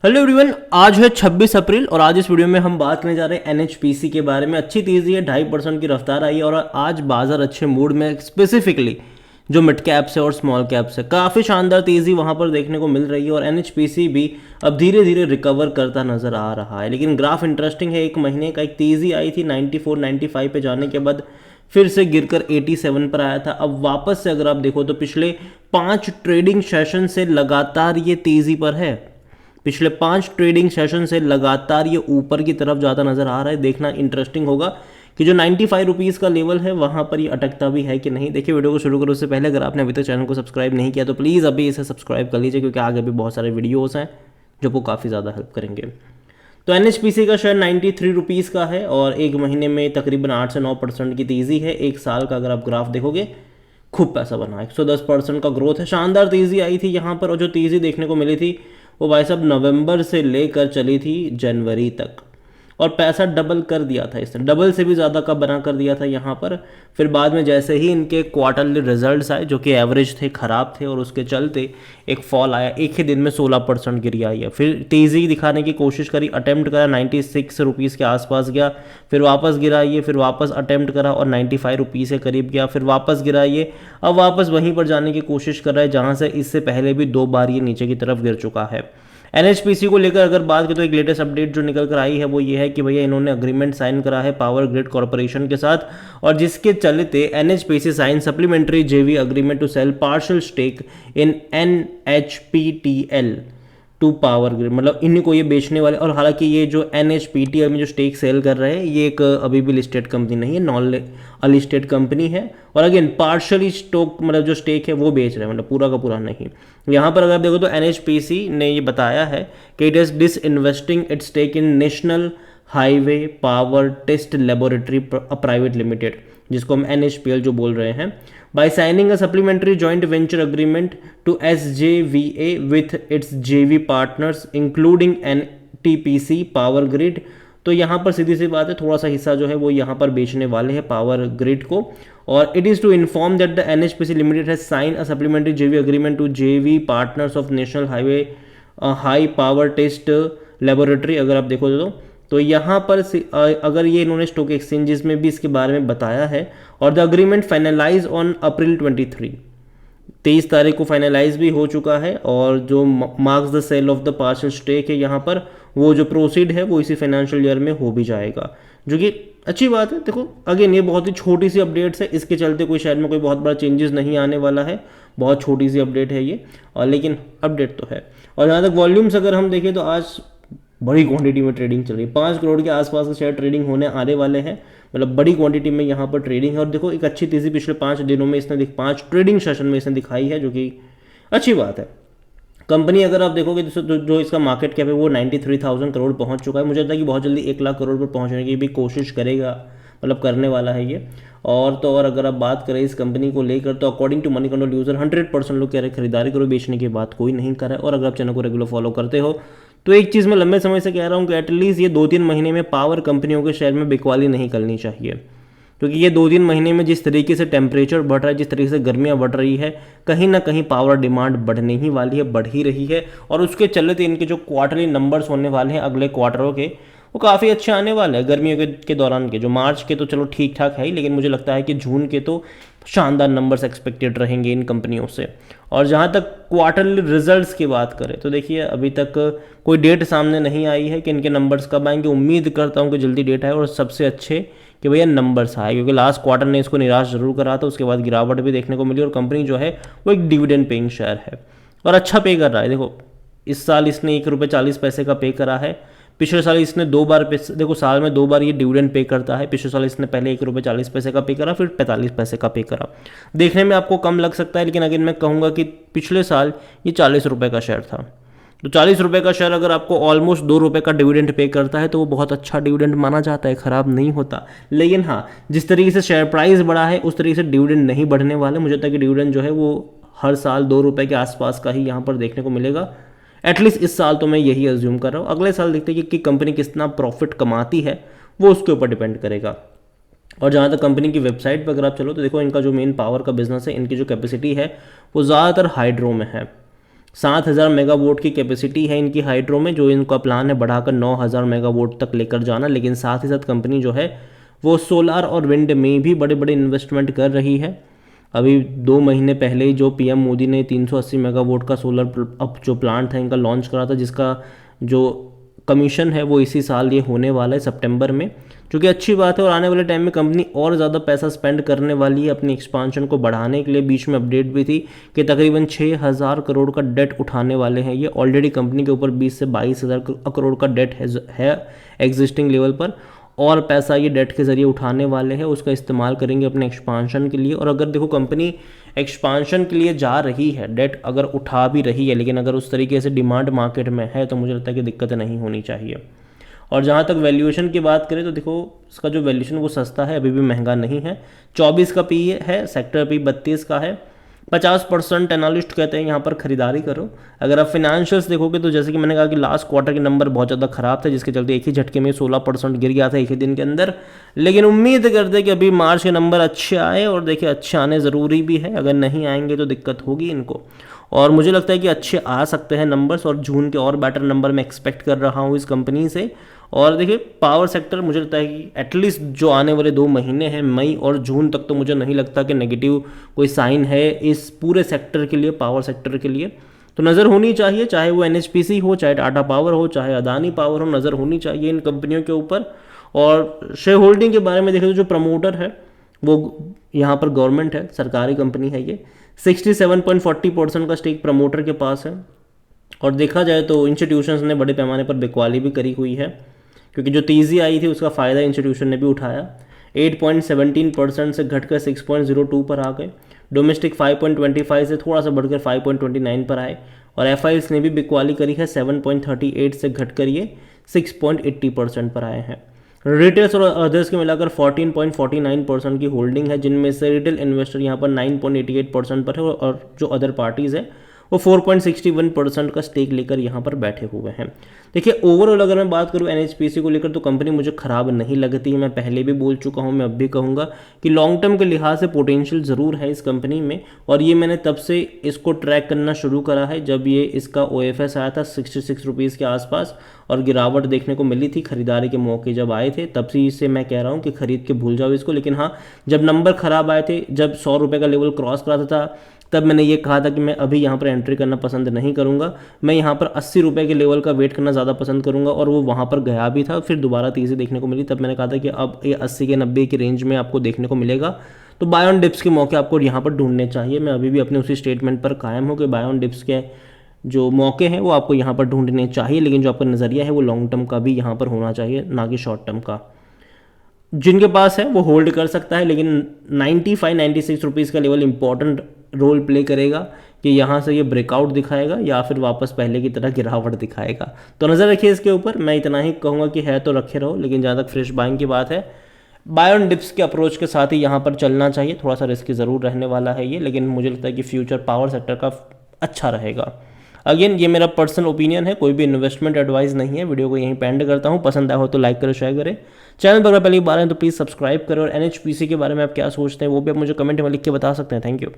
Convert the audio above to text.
Hello everyone, आज है 26 अप्रैल और आज इस वीडियो में हम बात करने जा रहे हैं एनएचपीसी के बारे में। अच्छी तेज़ी है, 2.5% की रफ्तार आई है और आज बाजार अच्छे मूड में, स्पेसिफिकली जो मिड कैप्स है और स्मॉल कैप्स है, काफ़ी शानदार तेज़ी वहाँ पर देखने को मिल रही है और एनएचपीसी भी अब धीरे धीरे रिकवर करता नज़र आ रहा है। लेकिन ग्राफ इंटरेस्टिंग है, एक महीने का एक तेज़ी आई थी 94 95 पे जाने के बाद फिर से गिरकर 87 पर आया था। अब वापस से अगर आप देखो तो पिछले 5 ट्रेडिंग सेशन से लगातार ये तेज़ी पर है। पिछले 5 ट्रेडिंग सेशन से लगातार ये ऊपर की तरफ ज़्यादा नज़र आ रहा है। देखना इंटरेस्टिंग होगा कि जो 95 रुपीज़ का लेवल है वहाँ पर ये अटकता भी है कि नहीं। देखिए, वीडियो को शुरू करो उससे पहले अगर आपने अभी तक चैनल को सब्सक्राइब नहीं किया तो प्लीज़ अभी इसे सब्सक्राइब कर लीजिए, क्योंकि आगे भी बहुत सारे वीडियोज़ हैं जो आपको काफ़ी ज़्यादा हेल्प करेंगे। तो एनएचपीसी का शेयर 93 रुपीज़ का है और एक महीने में तकरीबन 8 से 9% की तेज़ी है। एक साल का अगर आप ग्राफ देखोगे खूब पैसा बना, 110% का ग्रोथ है। शानदार तेज़ी आई थी यहाँ पर और जो तेज़ी देखने को मिली थी वो भाई साहब नवंबर से लेकर चली थी जनवरी तक और पैसा डबल कर दिया था इसने, डबल से भी ज़्यादा का बना कर दिया था यहाँ पर। फिर बाद में जैसे ही इनके क्वार्टरली रिजल्ट्स आए जो कि एवरेज थे, ख़राब थे और उसके चलते एक फॉल आया, एक ही दिन में 16% गिरी आई है। फिर तेज़ी दिखाने की कोशिश करी, अटेम्प्ट करा, 96 रुपीज़ के आसपास गया, फिर वापस गिरा ये, फिर वापस अटेम्प्ट करा और 95 रुपीज़ के करीब गया, फिर वापस गिरा ये, अब वापस वहीं पर जाने की कोशिश कर रहा है जहाँ से इससे पहले भी 2 बार ये नीचे की तरफ गिर चुका है। एनएचपीसी को लेकर अगर बात करें तो एक लेटेस्ट अपडेट जो निकल कर आई है वो ये है कि भैया इन्होंने अग्रीमेंट साइन करा है पावर ग्रिड कॉर्पोरेशन के साथ और जिसके चलते NHPC sign supplementary JV agreement to sell partial stake in NHPTL to power grid, मतलब इन्हीं को ये बेचने वाले। और हालांकि ये जो एनएचपीटीएल में जो स्टेक सेल कर रहे हैं ये एक अभी भी लिस्टेड कंपनी नहीं है, नॉन अलिस्टेड कंपनी है और अगेन पार्शली स्टॉक मतलब जो स्टेक है वो बेच रहे हैं, मतलब पूरा का पूरा नहीं। यहाँ पर अगर आप देखो तो एनएचपीसी ने ये बताया है कि it is disinvesting its stake in national highway power test laboratory private limited, जिसको हम एनएचपीएल जो बोल रहे हैं, by signing a supplementary joint venture agreement to SJVA with its JV partners including NTPC Power Grid। तो यहाँ पर सीधी सी बात है, थोड़ा सा हिस्सा जो है वो यहाँ पर बेचने वाले हैं पावर ग्रिड को। और it is to inform that the NHPC limited has sign a supplementary JV agreement to JV partners of national highway high power test laboratory. अगर आप देखो तो यहाँ पर अगर ये इन्होंने स्टॉक एक्सचेंजेस में भी इसके बारे में बताया है और the agreement finalize on April 23 तारीख को फाइनलाइज भी हो चुका है और जो marks the sale of the partial stake है यहाँ पर वो जो प्रोसीड है वो इसी फाइनेंशियल ईयर में हो भी जाएगा, जो कि अच्छी बात है। देखो अगेन ये बहुत ही छोटी सी अपडेट्स है, इसके चलते कोई शायद में कोई बहुत बड़ा चेंजेस नहीं आने वाला है, बहुत छोटी सी अपडेट है ये और लेकिन अपडेट तो है। और जहाँ तक वॉल्यूम्स अगर हम देखें तो आज बड़ी क्वांटिटी में ट्रेडिंग चल रही है, 5 करोड़ के आसपास के शेयर ट्रेडिंग होने आने वाले हैं, मतलब बड़ी क्वांटिटी में यहाँ पर ट्रेडिंग है। और देखो एक अच्छी तेज़ी पिछले 5 दिनों में इसने 5 ट्रेडिंग सेशन में इसने दिखाई है, जो कि अच्छी बात है। कंपनी अगर आप देखोगे जो इसका मार्केट कैप है वो 93,000 करोड़ पहुँच चुका है। मुझे लगता है कि बहुत जल्दी 1 लाख करोड़ पर पहुँचने की भी कोशिश करेगा, मतलब करने वाला है ये। और तो और अगर आप बात करें इस कंपनी को लेकर तो according to money control user 100% लोग कह रहे हैं खरीदारी करो, बेचने की बात कोई नहीं कर रहा है। और अगर आप चैनल को रेगुलर फॉलो करते हो तो एक चीज़ मैं लंबे समय से कह रहा हूँ कि एटलीस्ट ये 2-3 महीने में पावर कंपनियों के शेयर में बिकवाली नहीं करनी चाहिए, क्योंकि ये 2-3 महीने में जिस तरीके से टेम्परेचर बढ़ रहा है, जिस तरीके से गर्मियाँ बढ़ रही है, कहीं ना कहीं पावर डिमांड बढ़ने ही वाली है, बढ़ ही रही है। और उसके चलते इनके जो क्वार्टरली नंबर्स होने वाले हैं अगले क्वार्टरों के वो काफ़ी अच्छे आने वाले हैं। गर्मियों के दौरान के जो मार्च के तो चलो ठीक ठाक है ही, लेकिन मुझे लगता है कि जून के तो शानदार नंबर्स एक्सपेक्टेड रहेंगे इन कंपनियों से। और जहाँ तक क्वार्टरली रिजल्ट्स की बात करें तो देखिए अभी तक कोई डेट सामने नहीं आई है कि इनके नंबर्स कब आएंगे। उम्मीद करता हूँ कि जल्दी डेट आए और सबसे अच्छे कि भैया नंबर्स आए, क्योंकि लास्ट क्वार्टर ने इसको निराश जरूर करा था, उसके बाद गिरावट भी देखने को मिली और कंपनी जो है वो एक डिविडेंड पेइंग शेयर है और अच्छा पे कर रहा है। देखो इस साल इसने ₹1.40 का पे करा है, पिछले साल इसने 2 बार देखो साल में 2 बार ये डिविडेंड पे करता है। पिछले साल इसने पहले ₹1.40 का पे करा, फिर 45 पैसे का पे करा। देखने में आपको कम लग सकता है, लेकिन अगर मैं कहूँगा कि पिछले साल ये ₹40 का शेयर था, तो ₹40 का शेयर अगर आपको ऑलमोस्ट ₹2 का डिविडेंड पे करता है तो वो बहुत अच्छा डिविडेंड माना जाता है, ख़राब नहीं होता। लेकिन हाँ, जिस तरीके से शेयर प्राइस बढ़ा है उस तरीके से डिविडेंड नहीं बढ़ने वाले। मुझे लगता है कि डिविडेंड जो है वो हर साल ₹2 के आसपास का ही यहाँ पर देखने को मिलेगा, एटलीस्ट इस साल तो मैं यही अज्यूम कर रहा हूँ। अगले साल देखते हैं कि कंपनी कितना प्रॉफिट कमाती है, वो उसके ऊपर डिपेंड करेगा। और जहाँ तक कंपनी की वेबसाइट पर अगर आप चलो तो देखो इनका जो मेन पावर का बिजनेस है, इनकी जो कैपेसिटी है वो ज़्यादातर हाइड्रो में है। 7,000 मेगावाट की कैपेसिटी है इनकी हाइड्रो में, जो इनका प्लान है बढ़ाकर 9,000 मेगावाट तक लेकर जाना। लेकिन साथ ही साथ कंपनी जो है वो सोलार और विंड में भी बड़े बड़े इन्वेस्टमेंट कर रही है। अभी 2 महीने पहले ही जो पीएम मोदी ने 380 मेगावाट का सोलर अब जो प्लांट था इनका लॉन्च करा था, जिसका जो कमीशन है वो इसी साल ये होने वाला है सितंबर में, जो कि अच्छी बात है। और आने वाले टाइम में कंपनी और ज़्यादा पैसा स्पेंड करने वाली है अपनी एक्सपांशन को बढ़ाने के लिए। बीच में अपडेट भी थी कि तकरीबन 6,000 करोड़ का डेट उठाने वाले हैं ये। ऑलरेडी कंपनी के ऊपर 20 से 22,000 करोड़ का डेट है एग्जिस्टिंग लेवल पर, और पैसा ये डेट के ज़रिए उठाने वाले हैं, उसका इस्तेमाल करेंगे अपने एक्सपांशन के लिए। और अगर देखो कंपनी एक्सपांशन के लिए जा रही है, डेट अगर उठा भी रही है, लेकिन अगर उस तरीके से डिमांड मार्केट में है तो मुझे लगता है कि दिक्कत नहीं होनी चाहिए। और जहाँ तक वैल्यूएशन की बात करें तो देखो इसका जो वैल्यूएशन वो सस्ता है, अभी भी महंगा नहीं है। 24 का पी है, सेक्टर पी 32 का है। 50% एनालिस्ट कहते हैं यहाँ पर खरीदारी करो। अगर आप फिनेंशियल्स देखोगे तो जैसे कि मैंने कहा कि लास्ट क्वार्टर के नंबर बहुत ज़्यादा खराब थे, जिसके चलते एक ही झटके में 16% गिर गया था एक ही दिन के अंदर। लेकिन उम्मीद करते हैं कि अभी मार्च के नंबर अच्छे आए, और देखिए अच्छे आने ज़रूरी भी है, अगर नहीं आएंगे तो दिक्कत होगी इनको। और मुझे लगता है कि अच्छे आ सकते हैं नंबर्स, और जून के और बेटर नंबर मैं एक्सपेक्ट कर रहा हूँ इस कंपनी से। और देखिए पावर सेक्टर मुझे लगता है कि एटलीस्ट जो आने वाले 2 महीने हैं मई और जून तक, तो मुझे नहीं लगता कि नेगेटिव कोई साइन है इस पूरे सेक्टर के लिए, पावर सेक्टर के लिए। तो नज़र होनी चाहिए, चाहे वो एनएचपीसी हो, चाहे टाटा पावर हो, चाहे अदानी पावर हो, नज़र होनी चाहिए इन कंपनियों के ऊपर। और शेयर होल्डिंग के बारे में देखें तो जो प्रमोटर है वो यहाँ पर गवर्नमेंट है, सरकारी कंपनी है ये। 67.40% का स्टेक प्रमोटर के पास है। और देखा जाए तो इंस्टीट्यूशंस ने बड़े पैमाने पर बिकवाली भी करी हुई है, क्योंकि जो तेज़ी आई थी उसका फ़ायदा इंस्टीट्यूशन ने भी उठाया। 8.17% से घटकर 6.02 पर आ गए। डोमेस्टिक 5.25 से थोड़ा सा बढ़कर 5.29 पर आए। और एफआईज ने भी बिकवाली करी है, 7.38 से घटकर ये 6.80% पर आए हैं। रिटेल्स और अदर्स के मिलाकर 14.49% की होल्डिंग है, जिनमें से रिटेल इन्वेस्टर यहाँ पर 9.88% पर है, और जो अदर पार्टीज़ है वो 4.61% का स्टेक लेकर यहाँ पर बैठे हुए हैं। देखिए ओवरऑल अगर मैं बात करूँ एनएचपीसी को लेकर तो कंपनी मुझे ख़राब नहीं लगती है। मैं पहले भी बोल चुका हूँ, मैं अब भी कहूँगा कि लॉन्ग टर्म के लिहाज से पोटेंशियल ज़रूर है इस कंपनी में। और ये मैंने तब से इसको ट्रैक करना शुरू करा है जब ये इसका OFS आया था 66 रुपीज़ के आसपास, और गिरावट देखने को मिली थी खरीदारी के मौके जब आए थे। तब से इससे मैं कह रहा हूँ कि खरीद के भूल जाओ इसको। लेकिन हाँ, जब नंबर ख़राब आए थे, जब 100 रुपये का लेवल क्रॉस कराता था, तब मैंने ये कहा था कि मैं अभी यहाँ पर एंट्री करना पसंद नहीं करूँगा, मैं यहाँ पर 80 रुपये के लेवल का वेट करना ज़्यादा पसंद करूँगा। और वो वहाँ पर गया भी था, फिर दोबारा तेज़ी देखने को मिली। तब मैंने कहा था कि अब ये 80 के 90 की रेंज में आपको देखने को मिलेगा, तो बाय ऑन डिप्स के मौके आपको यहाँ पर ढूंढने चाहिए। मैं अभी भी अपने उसी स्टेटमेंट पर कायम हूँ कि बाय ऑन डिप्स के जो मौके हैं वो आपको यहाँ पर ढूंढने चाहिए, लेकिन जो आपका नज़रिया है वो लॉन्ग टर्म का भी यहाँ पर होना चाहिए, ना कि शॉर्ट टर्म का। जिनके पास है वो होल्ड कर सकता है, लेकिन 95-96 रुपीज़ का लेवल इंपॉर्टेंट रोल प्ले करेगा कि यहाँ से ये ब्रेकआउट दिखाएगा या फिर वापस पहले की तरह गिरावट दिखाएगा। तो नज़र रखिए इसके ऊपर। मैं इतना ही कहूँगा कि है तो रखे रहो, लेकिन जहाँ तक फ्रेश बाइंग की बात है, बाय ऑन डिप्स के अप्रोच के साथ ही यहाँ पर चलना चाहिए। थोड़ा सा रिस्क ज़रूर रहने वाला है ये, लेकिन मुझे लगता है कि फ्यूचर पावर सेक्टर का अच्छा रहेगा। अगेन ये मेरा पर्सनल ओपिनियन है, कोई भी इन्वेस्टमेंट एडवाइस नहीं है। वीडियो को यहीं पे एंड करता हूँ। पसंद आया हो तो लाइक करें, शेयर करें। चैनल पर अगर पहली बार हैं तो प्लीज़ सब्सक्राइब करें। और एनएचपीसी के बारे में आप क्या सोचते हैं वो भी आप मुझे कमेंट में लिख के बता सकते हैं। Thank you.